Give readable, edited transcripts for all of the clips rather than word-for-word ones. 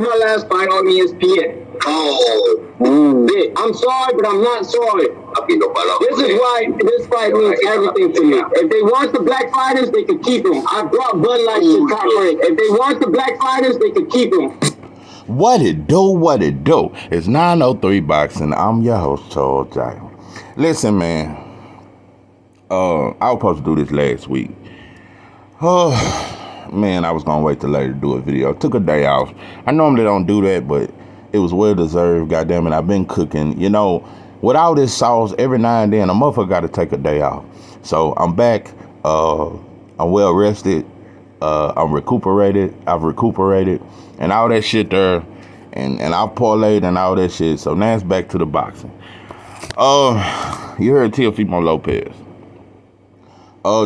My last fight on ESPN. Oh. I'm sorry, but I'm not sorry. This is why this fight means everything to me. If they want the black fighters, they could keep them. I brought Bud Light to top rank. If they want the black fighters, they could keep them. What it do, what it do. It's 903 Boxing. I'm your host, Charles Giles. Listen, man. I was supposed to do this last week. Oh, man, I was going to wait till later to do a video. Took a day off. I normally don't do that, but it was well deserved. Goddamn it, I've been cooking. You know, with all this sauce, every now and then, a motherfucker got to take a day off. So I'm back. I'm well rested. I'm recuperated. I've recuperated. And all that shit there. And I've parlayed and all that shit. So now it's back to the boxing. You heard Teofimo Lopez.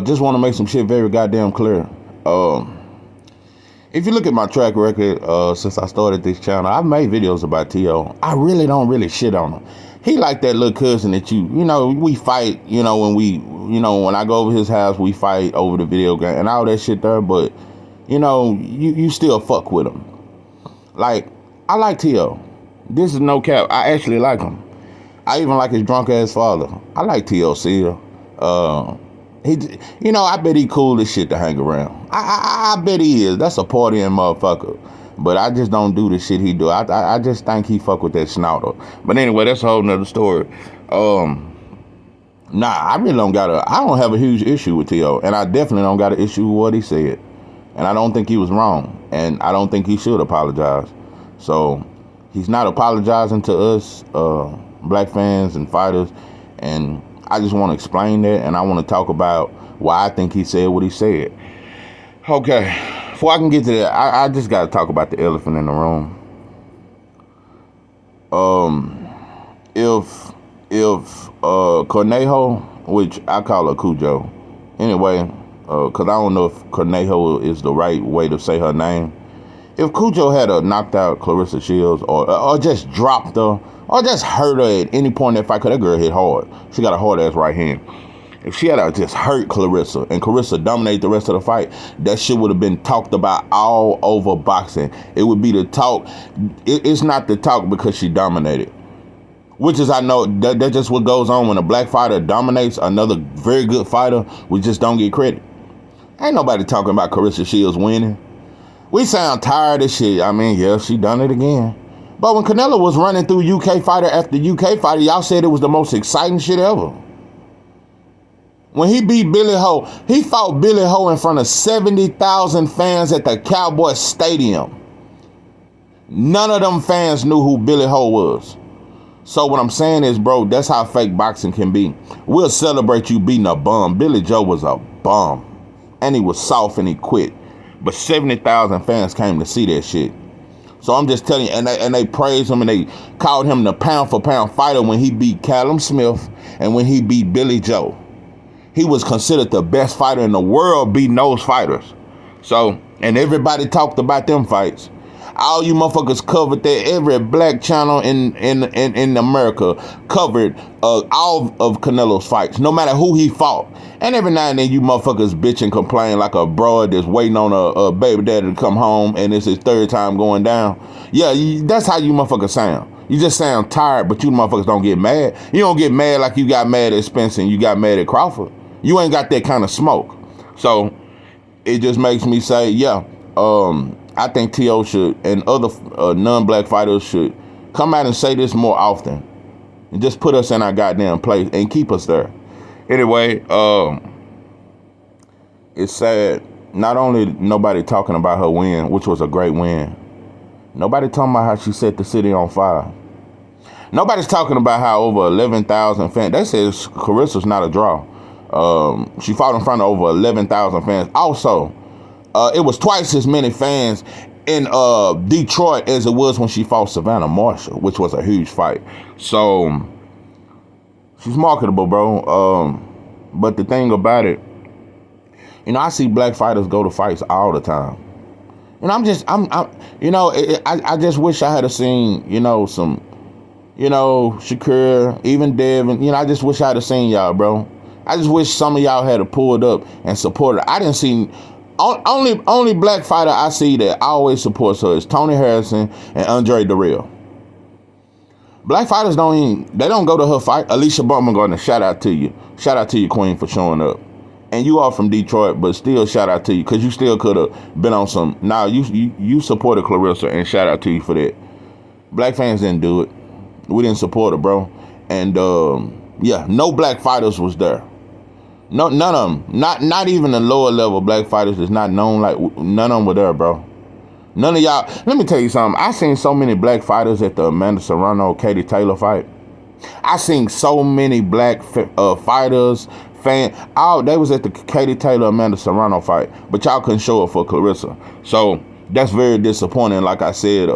Just want to make some shit very goddamn clear. If you look at my track record since I started this channel, I've made videos about T.O. I really don't shit on him. He like that little cousin that you know, we fight, you know, when I go over his house, we fight over the video game and all that shit there, but, you know, you still fuck with him. Like, I like T.O. This is no cap. I actually like him. I even like his drunk ass father. I like T.O. still. You know, I bet he cool as shit to hang around. I bet he is. That's a partying motherfucker. But I just don't do the shit he do. I just think he fuck with that snouter. But anyway, that's a whole nother story. Nah, I don't have a huge issue with T.O. And I definitely don't got an issue with what he said. And I don't think he was wrong. And I don't think he should apologize. So he's not apologizing to us, black fans and fighters. And I just want to explain that, and I want to talk about why I think he said what he said. Okay, before I can get to that, I just got to talk about the elephant in the room. If Cornejo, which I call her Cujo, anyway, because I don't know if Cornejo is the right way to say her name. If Cujo had knocked out Clarissa Shields or just dropped her or just hurt her at any point in that fight, because that girl hit hard. She got a hard-ass right hand. If she had just hurt Clarissa and Clarissa dominated the rest of the fight, that shit would have been talked about all over boxing. It would be the talk. It's not the talk because she dominated. Which is, I know, that's just what goes on when a black fighter dominates another very good fighter. We just don't get credit. Ain't nobody talking about Clarissa Shields winning. We sound tired of shit. I mean, yeah, she done it again. But when Canelo was running through UK fighter after UK fighter, y'all said it was the most exciting shit ever. When he beat Billy Ho, he fought Billy Ho in front of 70,000 fans at the Cowboy Stadium. None of them fans knew who Billy Ho was. So what I'm saying is, bro, that's how fake boxing can be. We'll celebrate you beating a bum. Billy Joe was a bum. And he was soft and he quit. But 70,000 fans came to see that shit. So I'm just telling you, and they praised him and they called him the pound for pound fighter when he beat Callum Smith and when he beat Billy Joe. He was considered the best fighter in the world beating those fighters. So, and everybody talked about them fights. All you motherfuckers covered that. Every black channel in America covered all of Canelo's fights, no matter who he fought. And every now and then you motherfuckers bitch and complain like a broad that's waiting on a baby daddy to come home and it's his third time going down. Yeah, that's how you motherfuckers sound. You just sound tired, but you motherfuckers don't get mad. You don't get mad like you got mad at Spence and you got mad at Crawford. You ain't got that kind of smoke. So it just makes me say, yeah, I think T.O. should, and other non-black fighters should come out and say this more often. And just put us in our goddamn place and keep us there. Anyway, it's sad. Not only nobody talking about her win, which was a great win. Nobody talking about how she set the city on fire. Nobody's talking about how over 11,000 fans. They said Carissa's not a draw. She fought in front of over 11,000 fans. Also, it was twice as many fans in Detroit as it was when she fought Savannah Marshall, which was a huge fight. So she's marketable, bro. But the thing about it, you know, I see black fighters go to fights all the time. And I just wish I had seen, some, Shakur, even Devin, I just wish I had seen y'all, bro. I just wish some of y'all had pulled up and supported. I didn't see Only black fighter I see that always supports her is Tony Harrison and Andre Darrell. Black fighters don't go to her fight. Alicia Baumgartner, shout out to you. Shout out to you, Queen, for showing up. And you are from Detroit, but still shout out to you, because you still could have been on some. Now, you supported Clarissa, and shout out to you for that. Black fans didn't do it. We didn't support her, bro. And, yeah, no black fighters was there. No, none of them. Not even the lower level black fighters that's not known, like, none of them were there, bro. None of y'all. Let me tell you something. I seen so many black fighters at the Amanda Serrano Katie Taylor fight. I seen so many black fighters, they was at the Katie Taylor Amanda Serrano fight, but y'all couldn't show up for Clarissa. So that's very disappointing. Like I said,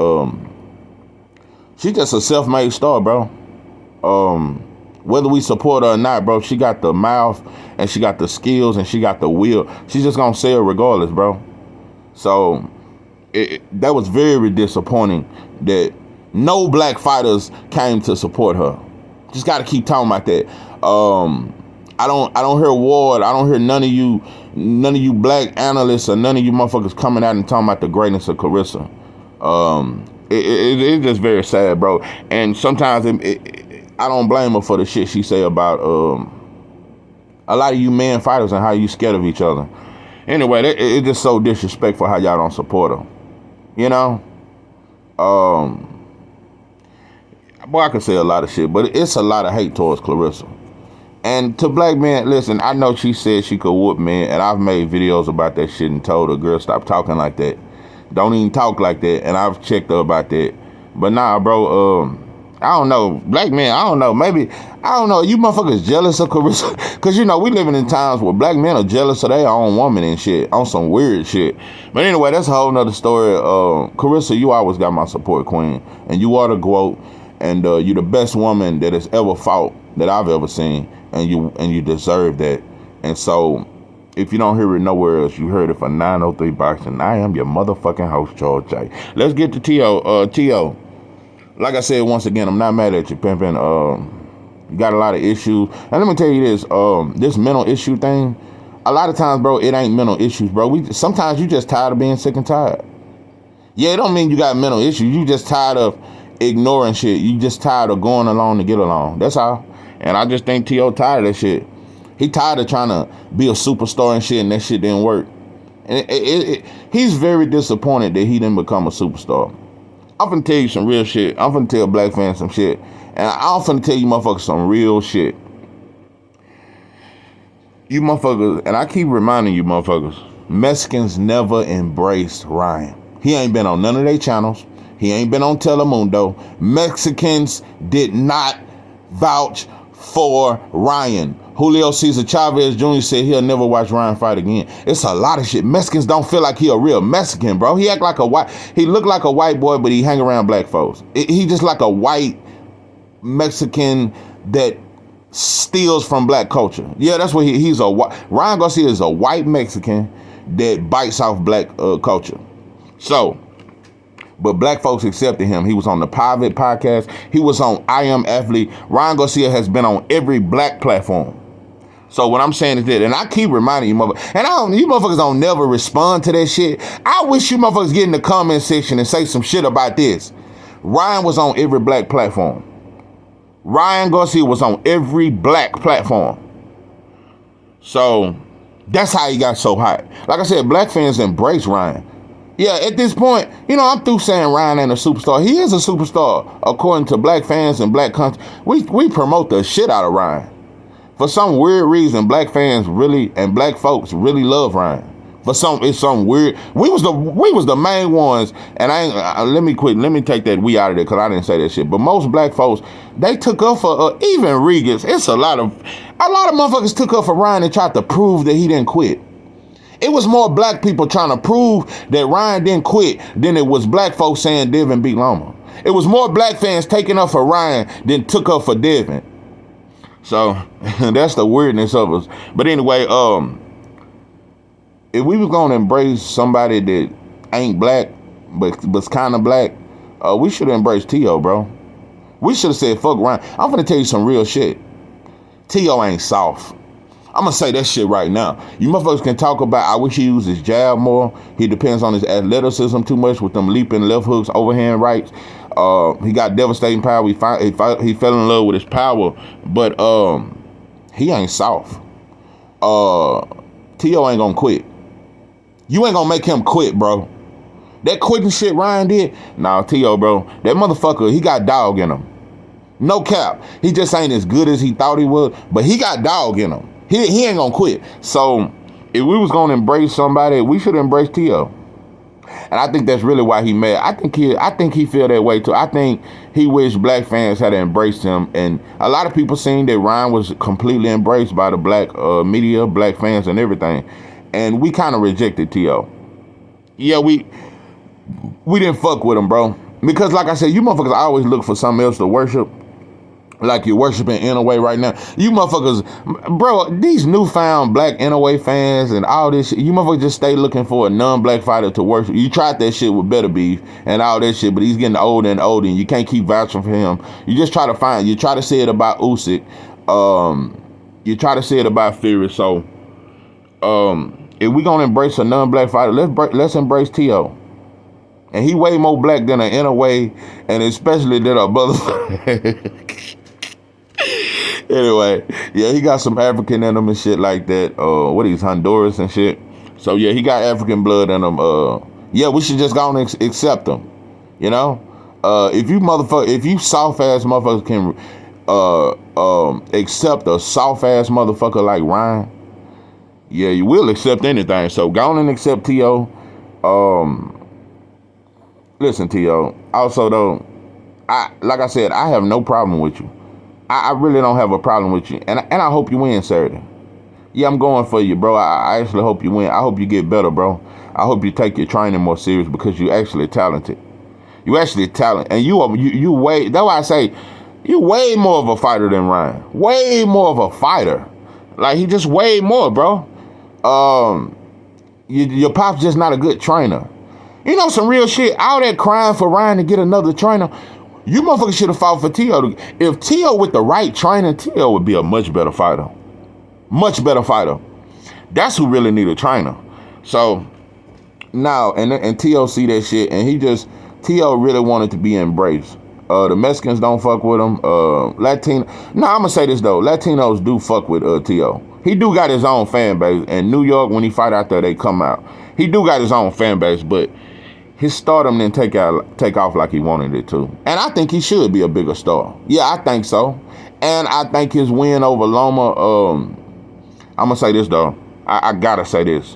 she's just a self-made star, bro. Whether we support her or not, bro, she got the mouth and she got the skills and she got the will. She's just gonna sell regardless, bro. So that was very disappointing that no black fighters came to support her. Just got to keep talking about that. I don't hear Ward. I don't hear none of you black analysts or none of you motherfuckers coming out and talking about the greatness of Clarissa. It's just very sad, bro. And sometimes I don't blame her for the shit she say about a lot of you men fighters and how you scared of each other. Anyway, it's just so disrespectful how y'all don't support her. You know? Boy, I could say a lot of shit, but it's a lot of hate towards Clarissa. And to black men, listen, I know she said she could whoop men, and I've made videos about that shit and told her, girl, stop talking like that. Don't even talk like that, and I've checked her about that. But nah, bro, I don't know. Black men, I don't know. Maybe, I don't know. You motherfuckers jealous of Clarissa? Because, you know, we living in times where black men are jealous of their own woman and shit, on some weird shit. But anyway, that's a whole nother story. Clarissa, you always got my support, queen. And you are the GOAT. And you're the best woman that has ever fought that I've ever seen. And you deserve that. And so, if you don't hear it nowhere else, you heard it for 903 Boxing. I am your motherfucking host, Charles J. Let's get to Tio. Tio, like I said, once again, I'm not mad at you, pimping. You got a lot of issues. And let me tell you this, this mental issue thing, a lot of times, bro, it ain't mental issues, bro. Sometimes you just tired of being sick and tired. Yeah, it don't mean you got mental issues. You just tired of ignoring shit. You just tired of going along to get along. That's all. And I just think T.O. tired of that shit. He tired of trying to be a superstar and shit, and that shit didn't work. And he's very disappointed that he didn't become a superstar. I'm finna tell you some real shit. I'm finna tell black fans some shit. And I'm finna tell you motherfuckers some real shit. You motherfuckers, and I keep reminding you motherfuckers, Mexicans never embraced Ryan. He ain't been on none of their channels. He ain't been on Telemundo. Mexicans did not vouch for Ryan. Julio Cesar Chavez Jr. said he'll never watch Ryan fight again. It's a lot of shit. Mexicans don't feel like he a real Mexican, bro. He look like a white boy, but he hang around black folks. He just like a white Mexican that steals from black culture. Yeah, that's what he's a white. Ryan Garcia is a white Mexican that bites off black culture. So, but black folks accepted him. He was on the Private podcast. He was on I Am Athlete. Ryan Garcia has been on every black platform. So what I'm saying is that, and I keep reminding you motherfuckers, and you motherfuckers don't never respond to that shit. I wish you motherfuckers get in the comment section and say some shit about this. Ryan was on every black platform. Ryan Garcia was on every black platform. So that's how he got so hot. Like I said, black fans embrace Ryan. Yeah, at this point, you know, I'm through saying Ryan ain't a superstar. He is a superstar, according to black fans and black country. We promote the shit out of Ryan. For some weird reason, black fans really and black folks really love Ryan. It's some weird. We was the main ones, and let me take that we out of there because I didn't say that shit. But most black folks, they took up for even Regis. It's a lot of motherfuckers took up for Ryan and tried to prove that he didn't quit. It was more black people trying to prove that Ryan didn't quit than it was black folks saying Devin beat Loma. It was more black fans taking up for Ryan than took up for Devin. So that's the weirdness of us. But anyway, if we was gonna embrace somebody that ain't black but's kind of black, we should have embraced T.O., bro. We should have said fuck Ryan. I'm gonna tell you some real shit. T.O. ain't soft. I'm gonna say that shit right now. You motherfuckers can talk about, I wish he used his jab more. He depends on his athleticism too much with them leaping left hooks, overhand rights. He got devastating power. He fell in love with his power, but he ain't soft. T.O. ain't gonna quit. You ain't gonna make him quit, bro. That quitting shit Ryan did, nah, T.O., bro, that motherfucker, he got dog in him. No cap. He just ain't as good as he thought he was, but he got dog in him. He ain't gonna quit. So if we was gonna embrace somebody, we should embrace T.O. And I think that's really why he mad. I think he feel that way too. I think he wish black fans had embraced him. And a lot of people seen that Ryan was completely embraced by the black media, black fans and everything. And we kind of rejected T.O. Yeah, we didn't fuck with him, bro. Because like I said, you motherfuckers always look for something else to worship. Like you're worshiping NOA right now. You motherfuckers, bro, these newfound black NOA fans and all this shit, you motherfuckers just stay looking for a non-black fighter to worship. You tried that shit with Better Beef and all that shit, but he's getting older and older and you can't keep vouching for him. You just try to say it about Usyk. You try to say it about Fury. So, if we gonna embrace a non-black fighter, let's embrace T.O. And he way more black than an NOA and especially than a motherfucker. Anyway, yeah, he got some African in him and shit like that. What he's Honduras and shit. So yeah, he got African blood in him. Yeah, we should just go and accept him. You know, if you soft ass motherfuckers can accept a soft ass motherfucker like Ryan, yeah, you will accept anything. So go on and accept T.O. Listen, T.O. Also though, like I said, I have no problem with you. I really don't have a problem with you. And I hope you win Saturday. Yeah, I'm going for you, bro. I actually hope you win. I hope you get better, bro. I hope you take your training more serious because you're actually talented. You actually talented. And you way, that's why I say, you way more of a fighter than Ryan. Way more of a fighter. Like, he just way more, bro. Your pop's just not a good trainer. You know some real shit. All that crying for Ryan to get another trainer. You motherfuckers should have fought for T.O. If T.O. with the right training, T.O. would be a much better fighter. Much better fighter. That's who really need a trainer. So now, and T.O. see that shit, and T.O. really wanted to be embraced. The Mexicans don't fuck with him. Latino. No, I'm gonna say this though. Latinos do fuck with T.O. He do got his own fan base. And New York, when he fight out there, they come out. He do got his own fan base, but his stardom didn't take off like he wanted it to. And I think he should be a bigger star. Yeah, I think so. And I think his win over Loma, I'm going to say this, though. I got to say this.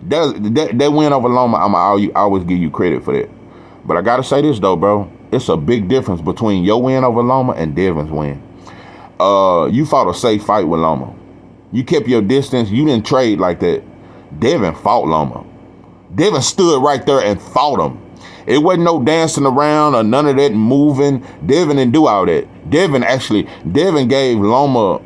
That win over Loma, I'm going to always give you credit for that. But I got to say this, though, bro. It's a big difference between your win over Loma and Devin's win. You fought a safe fight with Loma. You kept your distance. You didn't trade like that. Devin fought Loma. Devin stood right there and fought him. It wasn't no dancing around or none of that moving. Devin didn't do all that. Devin gave Loma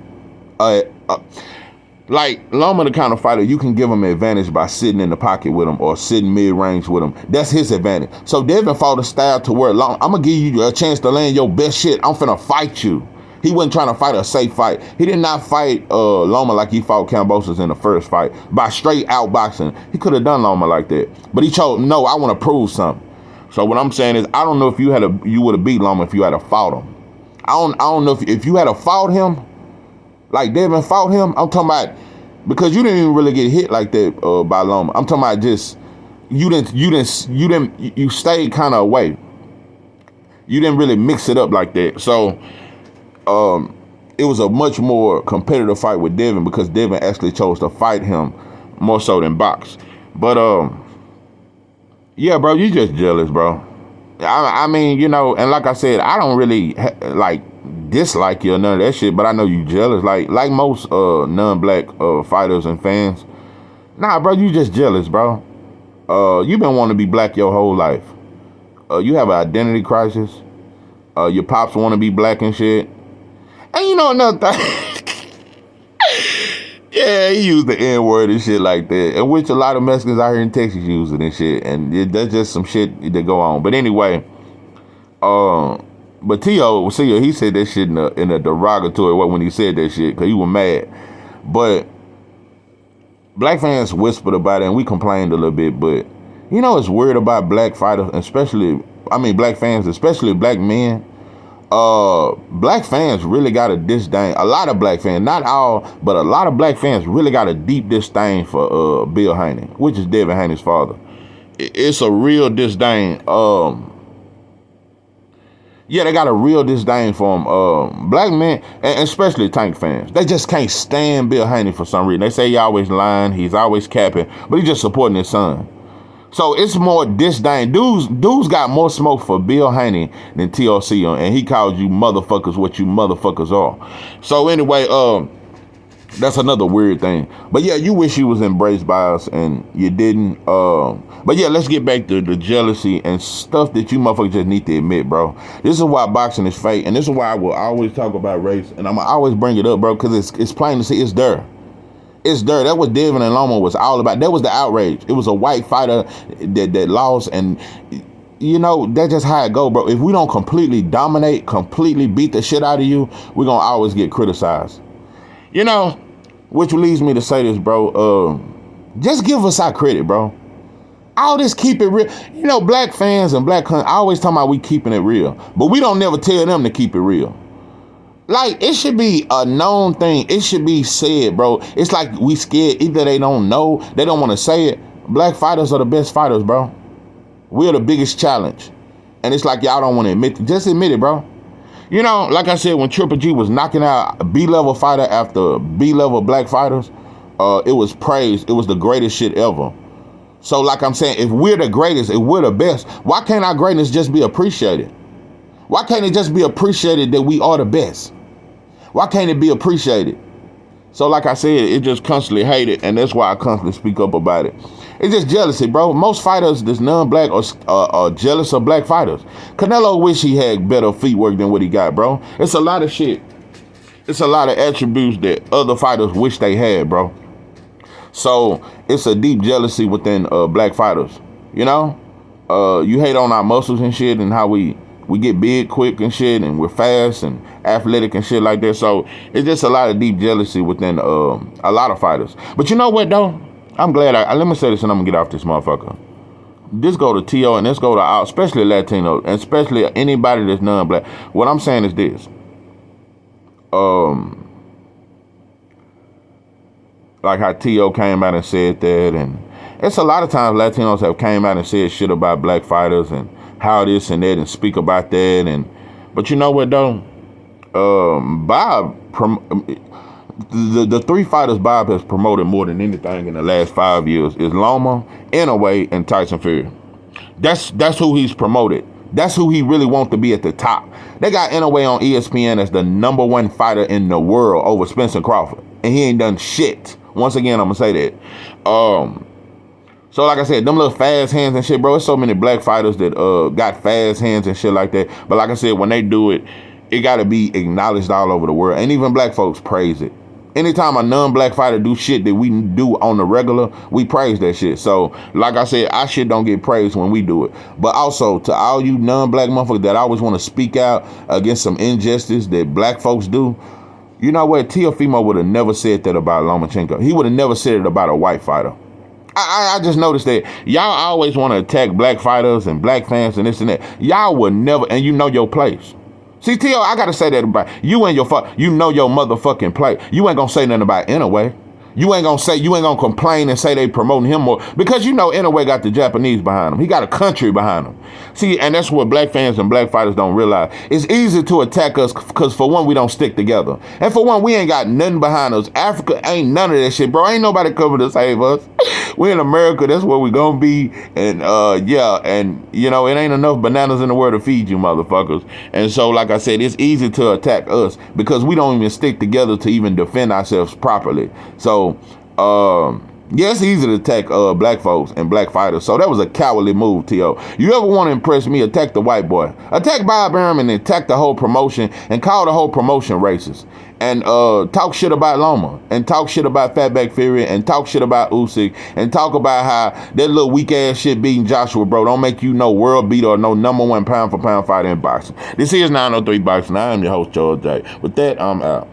like Loma the kind of fighter you can give him an advantage by sitting in the pocket with him or sitting mid-range with him. That's his advantage. So Devin fought a style to where I'm gonna give you a chance to land your best shit. I'm finna fight you. He wasn't trying to fight a safe fight. He did not fight Loma like he fought Kambosos in the first fight by straight outboxing. He could have done Loma like that, but he chose no. I want to prove something. So what I'm saying is, I don't know if you would have beat Loma if you had to fought him. I don't know if you had to fought him like Devin fought him. I'm talking about because you didn't even really get hit like that by Loma. I'm talking about just you stayed kind of away. You didn't really mix it up like that. So. It was a much more competitive fight with Devin because Devin actually chose to fight him more so than box. But yeah, bro, you just jealous, bro. I mean, you know, and like I said, I don't really dislike you or none of that shit, but I know you jealous, like most non-black fighters and fans. Nah, bro, you just jealous, bro. You been wanting to be black your whole life. You have an identity crisis. Your pops want to be black and shit. And you know another thing, yeah, he used the N-word and shit like that, and which a lot of Mexicans out here in Texas use it and shit, and that's just some shit that go on. But anyway, but T.O., he said that shit in a derogatory way when he said that shit, because he was mad. But Black fans whispered about it and we complained a little bit, but you know it's weird about black fighters, black fans, especially black men. Black fans really got a disdain. A lot of black fans, not all, but a lot of black fans really got a deep disdain for Bill Haney, which is Devin Haney's father. It's a real disdain. Yeah, they got a real disdain for him. Black men, and especially Tank fans, they just can't stand Bill Haney for some reason. They say he always lying, he's always capping, but he's just supporting his son. So it's more disdain. Dudes got more smoke for Bill Haney than TLC, and he calls you motherfuckers what you motherfuckers are. So anyway, that's another weird thing. But yeah, you wish you was embraced by us and you didn't. But yeah, let's get back to the jealousy and stuff that you motherfuckers just need to admit, bro. This is why boxing is fake, and this is why I will always talk about race, and I'm always bring it up, bro, because it's plain to see it's there. It's there. That was Devin and Loma was all about. That was the outrage. It was a white fighter that lost, and you know, that's just how it go, bro. If we don't completely dominate, completely beat the shit out of you, we're gonna always get criticized. You know, which leads me to say this, bro. Just give us our credit, bro. All this keep it real. You know, black fans and black country, I always talk about we keeping it real, but we don't never tell them to keep it real. Like, it should be a known thing. It should be said, bro. It's like we scared. Either they don't know, they don't want to say it. Black fighters are the best fighters, bro. We're the biggest challenge. And it's like y'all don't want to admit it. Just admit it, bro. You know, like I said, when Triple G was knocking out a B-level fighter after B-level black fighters, it was praised. It was the greatest shit ever. So like I'm saying, if we're the greatest, if we're the best, why can't our greatness just be appreciated? Why can't it just be appreciated that we are the best? Why can't it be appreciated? So like I said, it just constantly hated, and that's why I constantly speak up about it. It's just jealousy, bro. Most fighters that's non-black are jealous of black fighters. Canelo wish he had better feet work than what he got, bro. It's a lot of shit. It's a lot of attributes that other fighters wish they had, bro. So it's a deep jealousy within black fighters. You know, you hate on our muscles and shit, and how we get big quick and shit, and we're fast and athletic and shit like that. So it's just a lot of deep jealousy within a lot of fighters. But you know what, though? I'm glad let me say this and I'm gonna get off this motherfucker. This go to T.O. and this go to especially Latino, and especially anybody that's non-black. What I'm saying is this. Like how T.O. came out and said that, and it's a lot of times Latinos have came out and said shit about black fighters and how this and that and speak about that, but you know what though? Bob, the three fighters Bob has promoted more than anything in the last 5 years is Loma, Inoue, and Tyson Fury. That's who he's promoted. That's who he really wants to be at the top. They got Inoue on ESPN as the #1 fighter in the world over Spencer Crawford, and he ain't done shit. Once again, I'm gonna say that. So like I said, them little fast hands and shit, bro. There's so many black fighters that got fast hands and shit like that. But like I said, when they do it, it gotta be acknowledged all over the world. And even black folks praise it. Anytime a non-black fighter do shit that we do on the regular, we praise that shit. So like I said, our shit don't get praised when we do it. But also to all you non-black motherfuckers that always want to speak out against some injustice that black folks do, you know what? Teofimo would have never said that about Lomachenko. He would have never said it about a white fighter. I just noticed that y'all always want to attack black fighters and black fans and this and that. Y'all would never, and you know your place. See, T.O., I got to say that about you and you know your motherfucking place. You ain't going to say nothing about Inoue. You ain't going to complain and say they promoting him more because you know Inoue got the Japanese behind him. He got a country behind him. See, and that's what black fans and black fighters don't realize. It's easy to attack us because for one, we don't stick together. And for one, we ain't got nothing behind us. Africa ain't none of that shit, bro. Ain't nobody coming to save us. We in America, that's where we gonna be. And yeah, and you know, it ain't enough bananas in the world to feed you motherfuckers. And so, like I said, it's easy to attack us because we don't even stick together to even defend ourselves properly. So yeah, it's easy to attack black folks and black fighters. So that was a cowardly move, T.O. You ever want to impress me, attack the white boy. Attack Bob Arum and attack the whole promotion and call the whole promotion racist. And talk shit about Loma and talk shit about Fatback Fury and talk shit about Usyk and talk about how that little weak ass shit beating Joshua, bro, don't make you no world beater or no #1 pound for pound fighter in boxing. This is 903 Boxing. I am your host, George J. With that, I'm out.